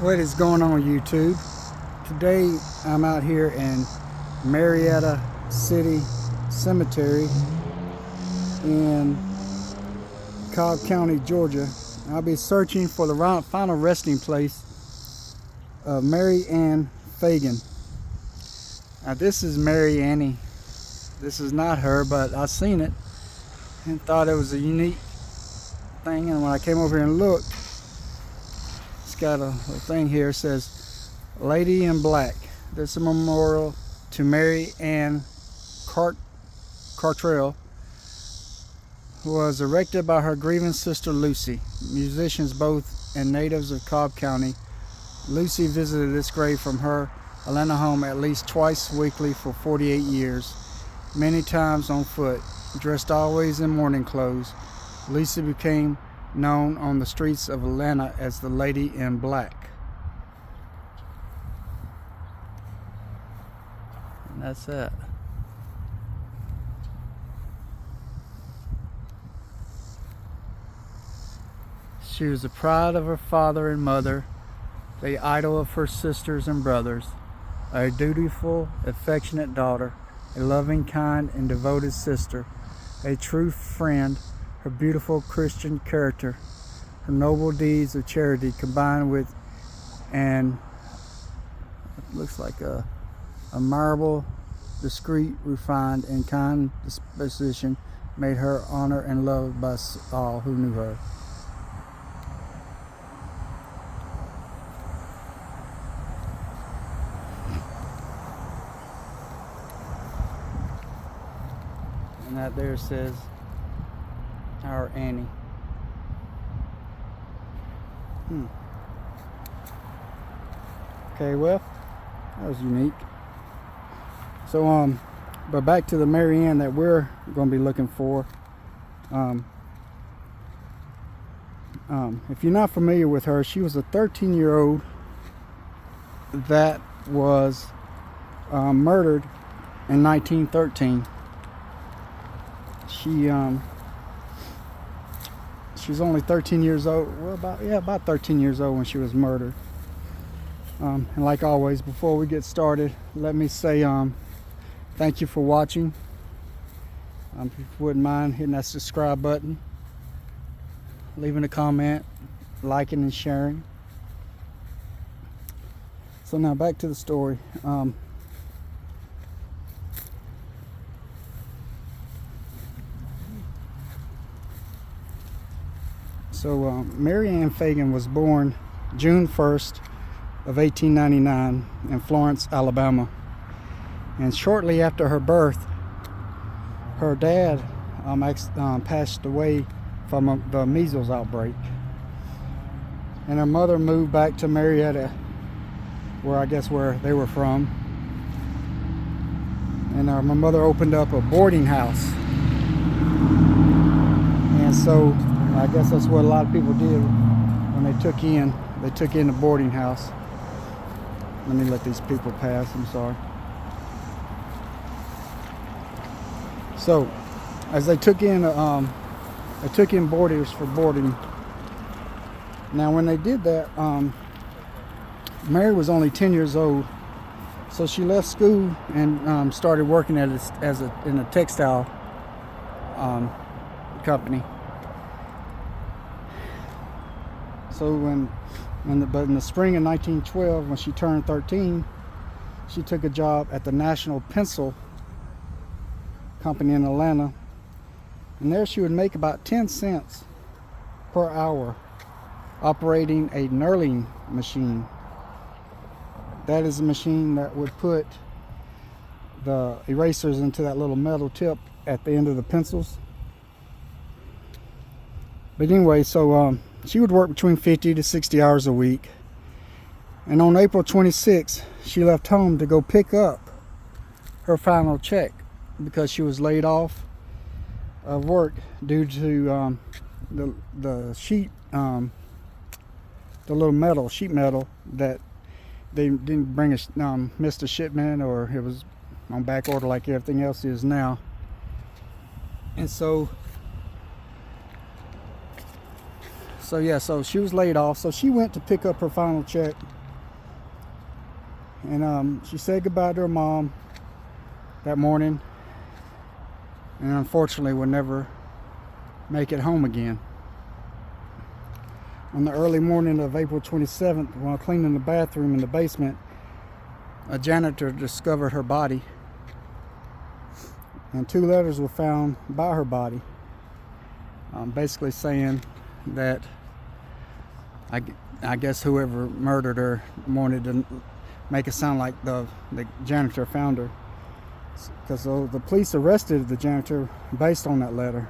What is going on, YouTube? Today I'm out here in Marietta City Cemetery in Cobb County, Georgia. I'll be searching for the final resting place of Mary Phagan. Now this is Mary Annie. This is not her, but I seen it and thought it was a unique thing, and when I came over here and looked, it's got a thing here. It says Lady in Black. This is a memorial to Mary Ann Cartrell, who was erected by her grieving sister Lucy. Musicians both and natives of Cobb County, Lucy visited this grave from her Atlanta home at least twice weekly for 48 years, many times on foot, dressed always in mourning clothes. Lucy became known on the streets of Atlanta as the Lady in Black. And that's it. She was the pride of her father and mother, the idol of her sisters and brothers, a dutiful, affectionate daughter, a loving, kind, and devoted sister, a true friend. Her beautiful Christian character, her noble deeds of charity, combined with it looks like a admirable, discreet, refined, and kind disposition, made her honored and loved by all who knew her. And that there says our Annie. Okay, well, that was unique. So but back to the Mary Ann that we're going to be looking for. If you're not familiar with her, she was a 13-year-old that was murdered in 1913. She was only 13 years old. Well, about 13 years old when she was murdered. And like always, before we get started, let me say thank you for watching. If you wouldn't mind hitting that subscribe button, leaving a comment, liking and sharing. So now back to the story. Mary Ann Phagan was born June 1st of 1899 in Florence, Alabama. And shortly after her birth, her dad passed away from the measles outbreak. And her mother moved back to Marietta, where they were from. And my mother opened up a boarding house. And so I guess that's what a lot of people did when they took in the boarding house. Let me let these people pass, I'm sorry. So as they took in boarders for boarding. Now when they did that, Mary was only 10 years old, so she left school and started working in a textile company. So but in the spring of 1912, when she turned 13, she took a job at the National Pencil Company in Atlanta, and there she would make about 10 cents per hour operating a knurling machine. That is a machine that would put the erasers into that little metal tip at the end of the pencils. But anyway, so she would work between 50 to 60 hours a week. And on April 26th, she left home to go pick up her final check because she was laid off of work due to the sheet, the little sheet metal that they didn't bring missed a shipment, or it was on back order like everything else is now. And so So yeah, so she was laid off. So she went to pick up her final check, and she said goodbye to her mom that morning, and unfortunately would never make it home again. On the early morning of April 27th, while cleaning the bathroom in the basement, a janitor discovered her body, and 2 letters were found by her body, basically saying that I guess whoever murdered her wanted to make it sound like the janitor found her, because the police arrested the janitor based on that letter.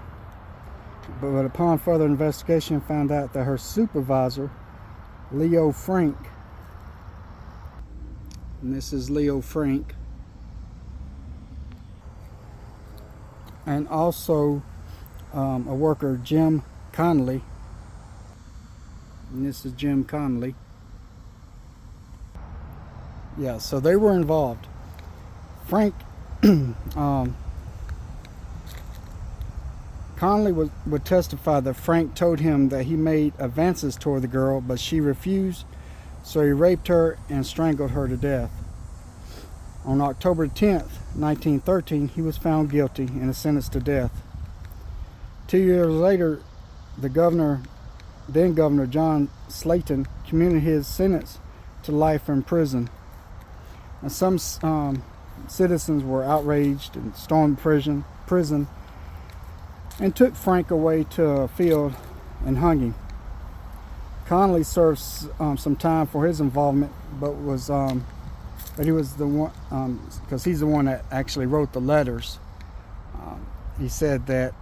But upon further investigation, found out that her supervisor, Leo Frank, and this is Leo Frank, and also a worker, Jim Connolly, and this is Jim Connolly. Yeah, so they were involved. Frank Connolly would testify that Frank told him that he made advances toward the girl, but she refused, so he raped her and strangled her to death. On October 10th, 1913, he was found guilty and sentenced to death. 2 years later, then Governor John Slayton, commuted his sentence to life in prison. And some citizens were outraged and stormed prison and took Frank away to a field and hung him. Connolly served some time for his involvement, but he was the one, because he's the one that actually wrote the letters. He said that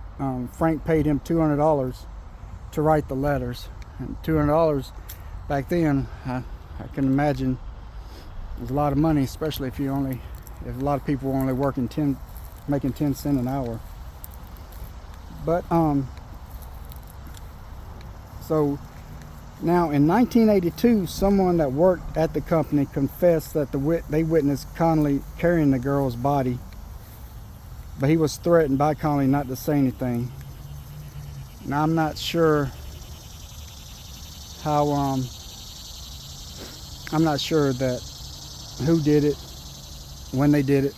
Frank paid him $200 to write the letters, and $200 back then, I can imagine, was a lot of money, especially if a lot of people were only making 10 cents an hour. But so now in 1982, someone that worked at the company confessed that they witnessed Connolly carrying the girl's body, but he was threatened by Connolly not to say anything. Now I'm not sure how I'm not sure that who did it, when they did it,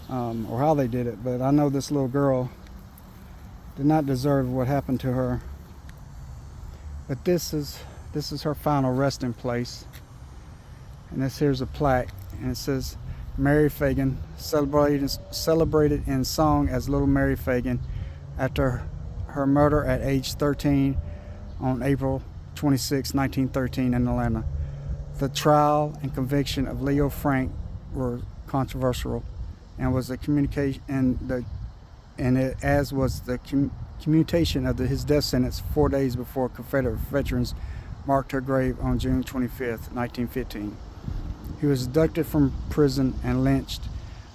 or how they did it, but I know this little girl did not deserve what happened to her. But this is her final resting place, and here's a plaque, and it says Mary Phagan, celebrated in song as Little Mary Phagan, after her murder at age 13 on April 26, 1913 in Atlanta. The trial and conviction of Leo Frank were controversial, and was a communication as was the commutation of his death sentence 4 days before Confederate veterans marked her grave on June 25th, 1915. He was abducted from prison and lynched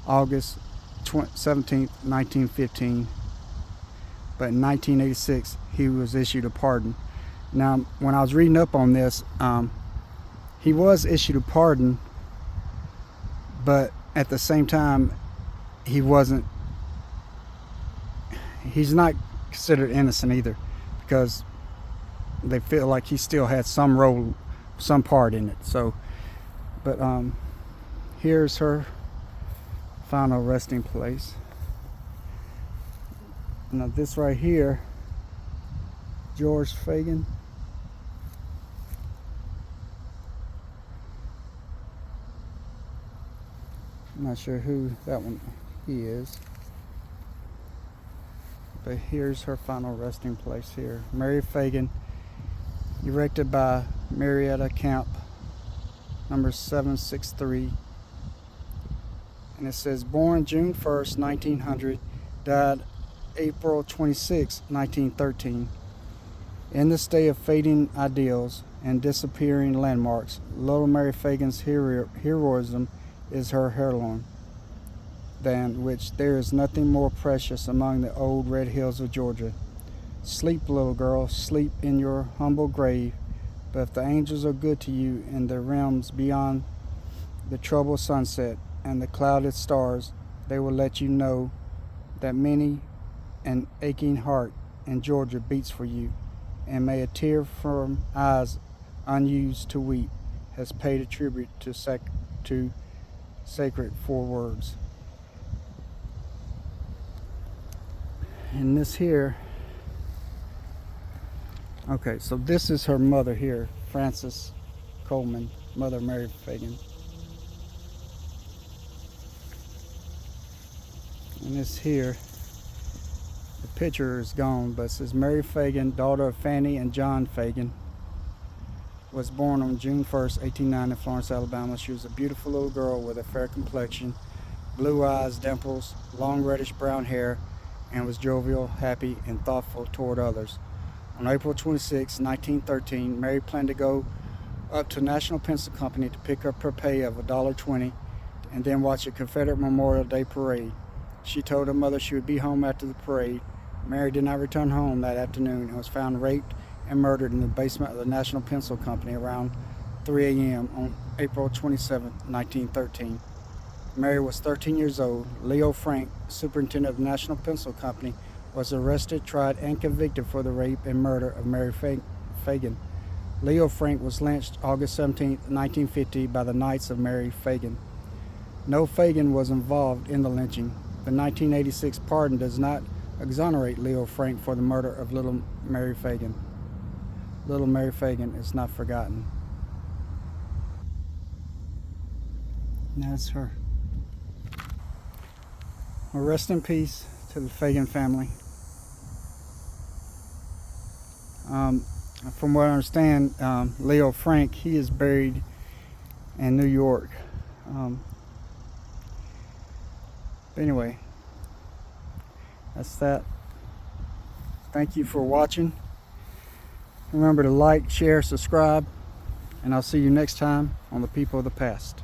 August 17th, 1915. But in 1986, he was issued a pardon. Now, when I was reading up on this, he was issued a pardon, but at the same time, he's not considered innocent either, because they feel like he still had some part in it. So, but here's her final resting place. Now this right here, George Phagan. I'm not sure who that one he is. But here's her final resting place here. Mary Phagan, erected by Marietta Camp, number 763. And it says, born June 1st, 1900, died April 26, 1913. In this day of fading ideals and disappearing landmarks, Little Mary Phagan's heroism is her heirloom, than which there is nothing more precious among the old red hills of Georgia. Sleep, little girl, sleep in your humble grave, but if the angels are good to you in the realms beyond the troubled sunset and the clouded stars, they will let you know that many an aching heart in Georgia beats for you, and may a tear from eyes unused to weep has paid a tribute to sacred four words. And this here, okay, so this is her mother here, Frances Coleman, Mother Mary Phagan. And this here, the picture is gone, but it says Mary Phagan, daughter of Fanny and John Phagan, was born on June 1st, 1890 in Florence, Alabama. She was a beautiful little girl with a fair complexion, blue eyes, dimples, long reddish brown hair, and was jovial, happy, and thoughtful toward others. On April 26, 1913, Mary planned to go up to National Pencil Company to pick up her pay of $1.20 and then watch a Confederate Memorial Day parade. She told her mother she would be home after the parade. Mary did not return home that afternoon and was found raped and murdered in the basement of the National Pencil Company around 3 a.m. on April 27, 1913. Mary was 13 years old. Leo Frank, superintendent of the National Pencil Company, was arrested, tried, and convicted for the rape and murder of Mary Phagan. Leo Frank was lynched August 17, 1950 by the Knights of Mary Phagan. No Phagan was involved in the lynching. The 1986 pardon does not exonerate Leo Frank for the murder of little Mary Phagan. Little Mary Phagan is not forgotten. And that's her. Well, rest in peace to the Phagan family. From what I understand, Leo Frank, he is buried in New York. Anyway, that's that. Thank you for watching. Remember to like, share, subscribe, and I'll see you next time on The People of the Past.